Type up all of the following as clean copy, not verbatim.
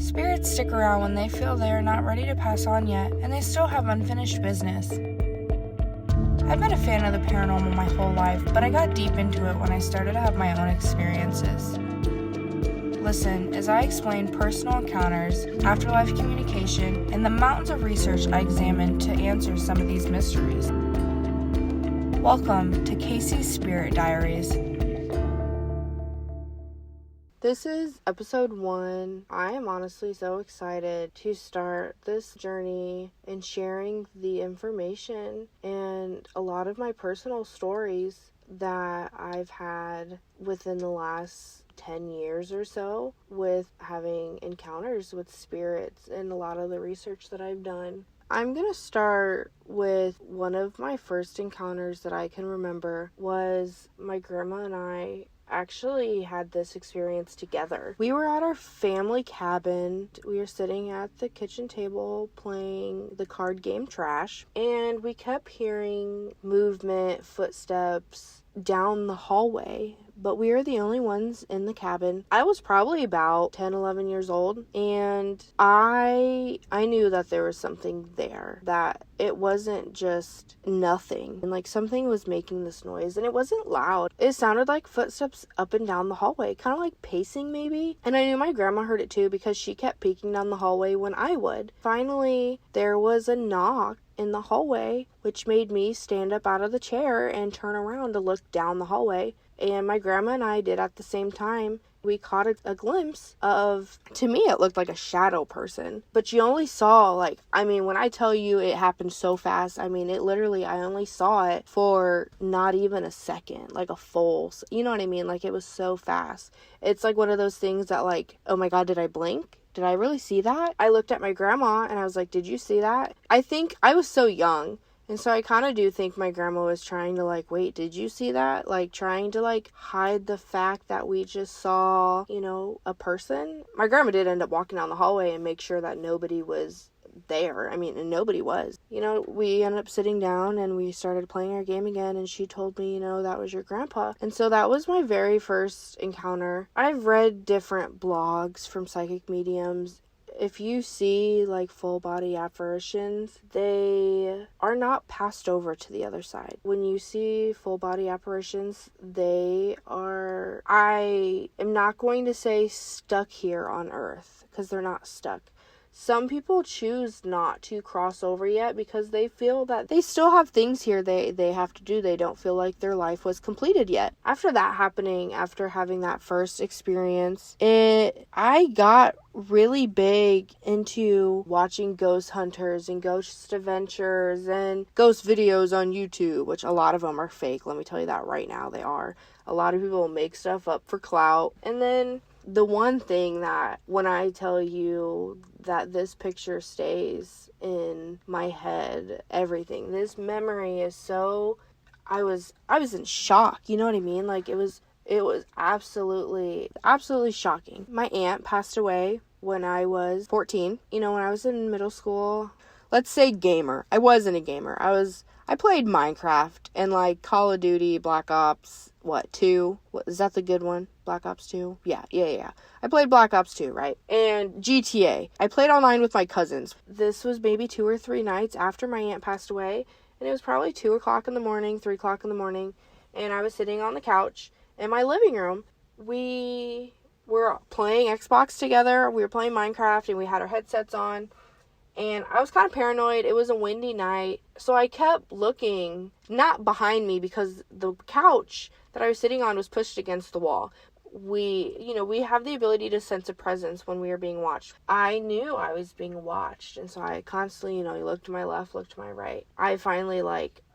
Spirits stick around when they feel they are not ready to pass on yet, and they still have unfinished business. I've been a fan of the paranormal my whole life, but I got deep into it when I started to have my own experiences. Listen as I explain personal encounters, afterlife communication, and the mountains of research I examined to answer some of these mysteries. Welcome to Casey's Spirit Diaries. This is episode 1. I am honestly so excited to start this journey and sharing the information and a lot of my personal stories that I've had within the last 10 years or so with having encounters with spirits and a lot of the research that I've done. I'm going to start with one of my first encounters that I can remember was my grandma and I actually had this experience together. We were at our family cabin. We were sitting at the kitchen table playing the card game Trash, and we kept hearing movement, footsteps down the hallway, but we were the only ones in the cabin. I was probably about 10, 11 years old, and I knew that there was something there, that it wasn't just nothing, and like something was making this noise, and it wasn't loud. It sounded like footsteps up and down the hallway, kind of like pacing maybe, and I knew my grandma heard it too because she kept peeking down the hallway when I would. Finally, there was a knock in the hallway, which made me stand up out of the chair and turn around to look down the hallway. And my grandma and I did at the same time. We caught a glimpse of, to me, it looked like a shadow person. But you only saw, when I tell you it happened so fast, I only saw it for not even a second, like a full, you know what I mean? Like, it was so fast. It's like one of those things that, like, oh my God, did I blink? Did I really see that? I looked at my grandma and I was like, did you see that? I think I was so young. And so I kind of do think my grandma was trying to wait, did you see that? Trying to hide the fact that we just saw, a person. My grandma did end up walking down the hallway and make sure that nobody was there. And nobody was. We ended up sitting down and we started playing our game again, and she told me, that was your grandpa. And so that was my very first encounter. I've read different blogs from psychic mediums. If you see full body apparitions, they are not passed over to the other side. When you see full body apparitions, they are, I am not going to say stuck here on Earth, because they're not stuck. Some people choose not to cross over yet because they feel that they still have things here they have to do. They don't feel like their life was completed yet. After that happening, after having that first experience, I got really big into watching ghost hunters and ghost adventures and ghost videos on YouTube, which a lot of them are fake. Let me tell you that right now, they are. A lot of people make stuff up for clout. And then the one thing that when I tell you that this picture stays in my head, everything, this memory is so, I was in shock, you know what I mean? It was absolutely shocking. My aunt passed away when I was 14. When I was in middle school, let's say gamer. I wasn't a gamer. I played Minecraft and Call of Duty, Black Ops, 2? What, is that the good one? Black Ops 2? Yeah. I played Black Ops 2, right? And GTA. I played online with my cousins. This was maybe 2 or 3 nights after my aunt passed away, and it was probably 2 o'clock in the morning, 3 o'clock in the morning, and I was sitting on the couch in my living room. We were playing Xbox together. We were playing Minecraft, and we had our headsets on. And I was kind of paranoid. It was a windy night. So I kept looking, not behind me, because the couch that I was sitting on was pushed against the wall. We have the ability to sense a presence when we are being watched. I knew I was being watched. And so I constantly, looked to my left, looked to my right. I finally,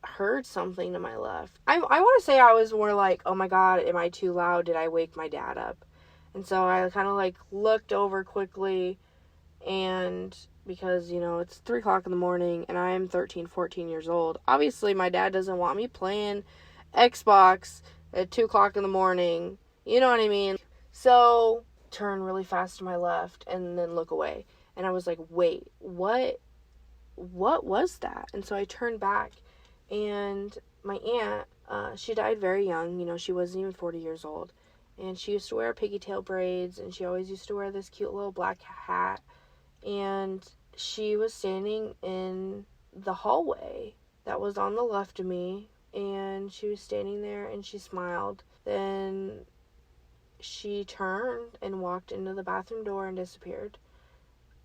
heard something to my left. I want to say I was more oh my God, am I too loud? Did I wake my dad up? And so I kind of, looked over quickly, and because, it's 3 o'clock in the morning and I'm 13, 14 years old. Obviously, my dad doesn't want me playing Xbox at 2 o'clock in the morning. You know what I mean? So, turn really fast to my left and then look away. And I was like, wait, what was that? And so I turned back, and my aunt, she died very young. She wasn't even 40 years old. and she used to wear pigtail braids, and she always used to wear this cute little black hat, and she was standing in the hallway that was on the left of me, and she was standing there, and she smiled. Then she turned and walked into the bathroom door and disappeared.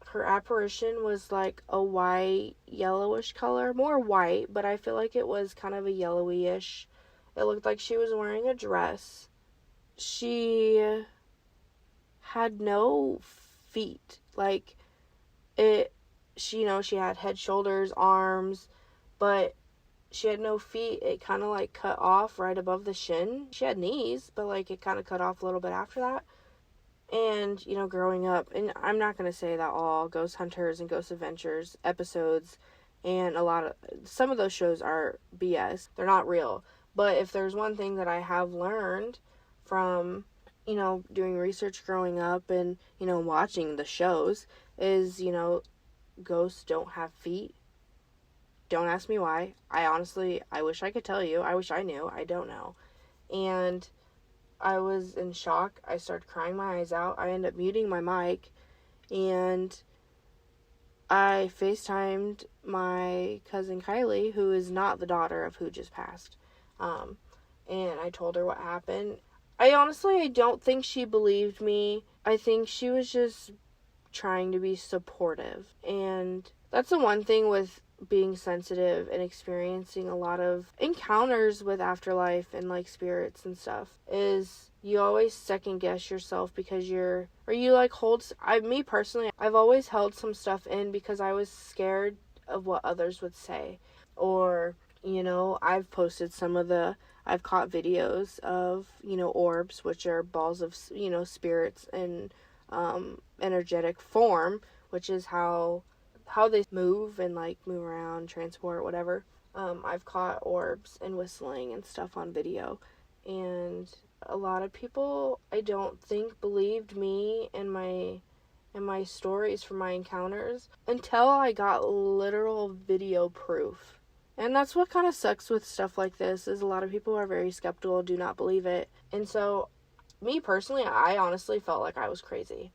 Her apparition was like a white, yellowish color, more white, but I feel like it was kind of a yellowish. It looked like she was wearing a dress. She had no feet. Like, she had head, shoulders, arms, but she had no feet. It kind of like cut off right above the shin. She had knees, but like it kind of cut off a little bit after that. And, growing up, and I'm not going to say that all Ghost Hunters and Ghost Adventures episodes and some of those shows are BS. They're not real. But if there's one thing that I have learned from, doing research growing up and, watching the shows is, ghosts don't have feet. Don't ask me why. I wish I could tell you. I wish I knew. I don't know. And I was in shock. I started crying my eyes out. I ended up muting my mic, and I FaceTimed my cousin Kylie, who is not the daughter of who just passed. And I told her what happened. I don't think she believed me. I think she was just trying to be supportive. And that's the one thing with being sensitive and experiencing a lot of encounters with afterlife and like spirits and stuff is you always second guess yourself because me personally, I've always held some stuff in because I was scared of what others would say. Or, I've posted I've caught videos of, orbs, which are balls of, spirits in energetic form, which is how they move and like move around, transport, whatever. I've caught orbs and whistling and stuff on video, and a lot of people I don't think believed me and my stories from my encounters until I got literal video proof. And that's what kind of sucks with stuff like this is a lot of people are very skeptical, do not believe it. And so me personally, I honestly felt like I was crazy.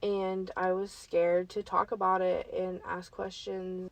And I was scared to talk about it and ask questions.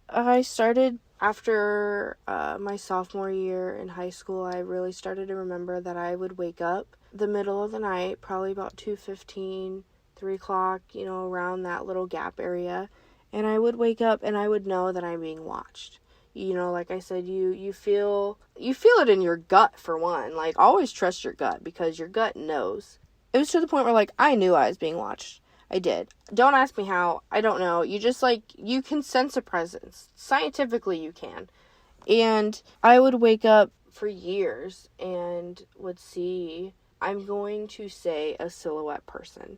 I started after my sophomore year in high school. I really started to remember that I would wake up the middle of the night, probably about 2:15, 3 o'clock, around that little gap area. And I would wake up and I would know that I'm being watched. Like I said, you feel it in your gut for one. Like, always trust your gut because your gut knows. It was to the point where, like, I knew I was being watched. I did. Don't ask me how. I don't know. You just, you can sense a presence. Scientifically, you can. And I would wake up for years and would see, I'm going to say, a silhouette person.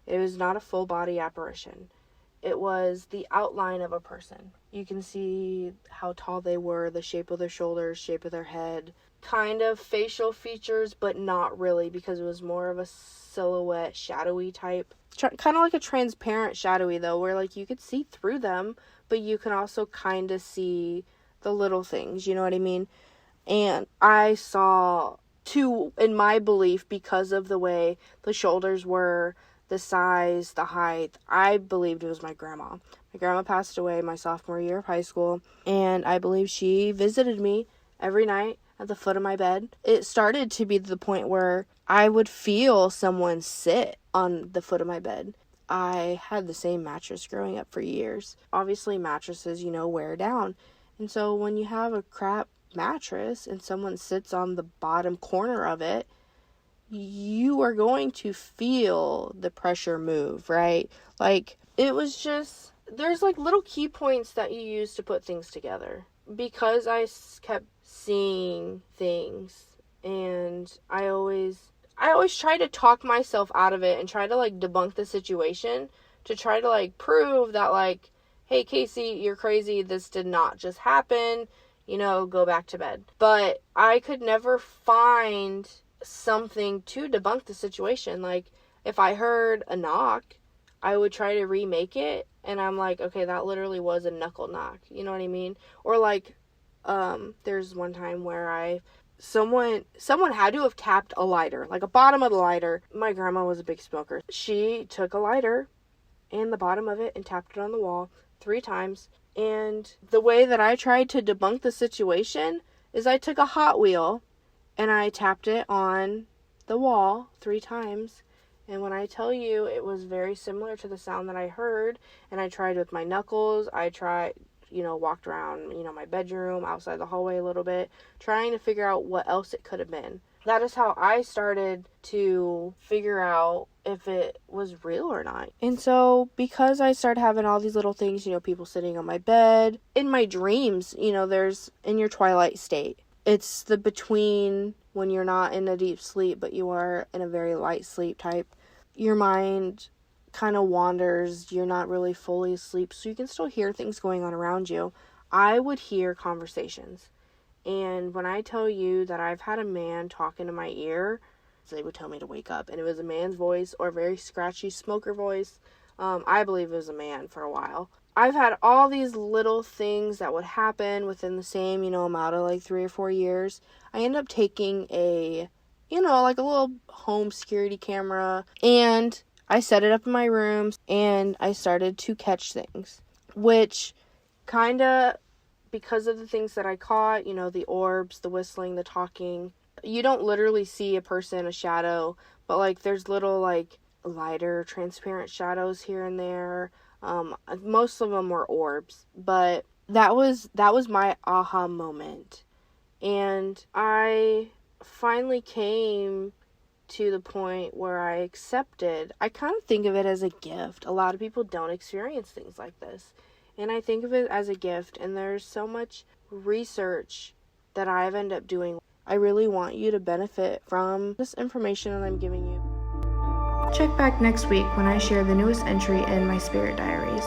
It was not a full body apparition. It was the outline of a person. You can see how tall they were, the shape of their shoulders, shape of their head, kind of facial features, but not really, because it was more of a silhouette, shadowy type. Kind of like a transparent shadowy, though, where, like, you could see through them, but you can also kind of see the little things, you know what I mean? And I saw, in my belief, because of the way the shoulders were, the size, the height, I believed it was my grandma. My grandma passed away my sophomore year of high school, and I believe she visited me every night at the foot of my bed. It started to be to the point where I would feel someone sit on the foot of my bed. I had the same mattress growing up for years. Obviously, mattresses, wear down. And so when you have a crap mattress and someone sits on the bottom corner of it, you are going to feel the pressure move, right? Like, it was just, there's like little key points that you use to put things together. Because I kept seeing things, and I always try to talk myself out of it and try to like debunk the situation to try to like prove that, like, hey, Casey, you're crazy. This did not just happen. Go back to bed. But I could never find something to debunk the situation. Like, if I heard a knock, I would try to remake it, and I'm like, okay, that literally was a knuckle knock, you know what I mean? Or like, there's one time where I someone had to have tapped a lighter, like a bottom of the lighter. My grandma was a big smoker. She took a lighter and the bottom of it and tapped it on the wall 3 times. And the way that I tried to debunk the situation is I took a Hot Wheel and I tapped it on the wall 3 times. And when I tell you, it was very similar to the sound that I heard. And I tried with my knuckles. I tried, walked around, my bedroom, outside the hallway a little bit, trying to figure out what else it could have been. That is how I started to figure out if it was real or not. And so, because I started having all these little things, people sitting on my bed, in my dreams, there's in your twilight state. It's the between when you're not in a deep sleep, but you are in a very light sleep type. Your mind kind of wanders. You're not really fully asleep, so you can still hear things going on around you. I would hear conversations. And when I tell you that I've had a man talk into my ear, so they would tell me to wake up, and it was a man's voice or a very scratchy smoker voice. I believe it was a man for a while. I've had all these little things that would happen within the same, amount of like 3 or 4 years. I ended up taking a, like a little home security camera, and I set it up in my room, and I started to catch things, which kind of, because of the things that I caught, the orbs, the whistling, the talking, you don't literally see a person, a shadow, but like there's little like lighter transparent shadows here and there. Most of them were orbs, but that was my aha moment. And I finally came to the point where I accepted. I kind of think of it as a gift. A lot of people don't experience things like this. And I think of it as a gift, and there's so much research that I've ended up doing. I really want you to benefit from this information that I'm giving you. Check back next week when I share the newest entry in my spirit diaries.